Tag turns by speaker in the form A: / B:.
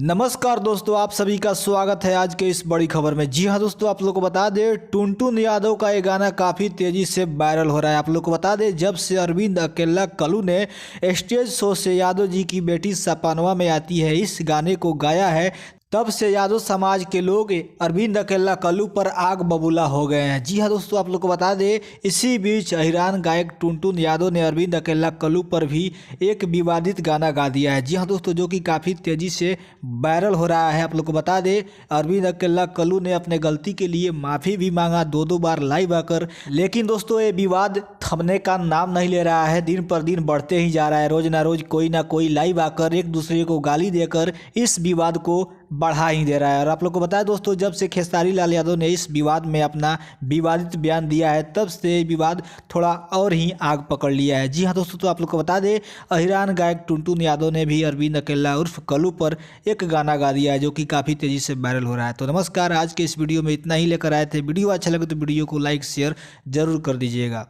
A: नमस्कार दोस्तों, आप सभी का स्वागत है आज के इस बड़ी खबर में। जी हाँ दोस्तों, आप लोग को बता दें टुनटुन यादव का ये गाना काफ़ी तेज़ी से वायरल हो रहा है। आप लोग को बता दें जब से अरविंद अकेला कल्लू ने स्टेज शो से यादव जी की बेटी सपनवा में आती है इस गाने को गाया है, तब से यादव समाज के लोग अरविंद अकेला कल्लू पर आग बबूला हो गए हैं। जी हाँ दोस्तों, आप लोग को बता दें इसी बीच अहिरान गायक टुनटुन यादव ने अरविंद अकेला कल्लू पर भी एक विवादित गाना गा दिया है। जी हाँ दोस्तों, जो कि काफ़ी तेज़ी से वायरल हो रहा है। आप लोग को बता दें अरविंद अकेला कल्लू ने अपने गलती के लिए माफ़ी भी मांगा दो बार लाइव आकर, लेकिन दोस्तों ये विवाद थमने का नाम नहीं ले रहा है। दिन पर दिन बढ़ते ही जा रहा है। रोज ना कोई लाइव आकर एक दूसरे को गाली देकर इस विवाद को बढ़ा ही दे रहा है। और आप लोग को बताया दोस्तों, जब से खेसारी लाल यादव ने इस विवाद में अपना विवादित बयान दिया है तब से विवाद थोड़ा और ही आग पकड़ लिया है। जी हाँ दोस्तों, तो आप लोग को बता दें अहिरान गायक टुनटुन यादव ने भी अरविंद अकेला उर्फ कल्लू पर एक गाना गा दिया है जो कि काफ़ी तेज़ी से वायरल हो रहा है। तो नमस्कार, आज के इस वीडियो में इतना ही लेकर आए थे। वीडियो अच्छा लगे तो वीडियो को लाइक शेयर जरूर कर दीजिएगा।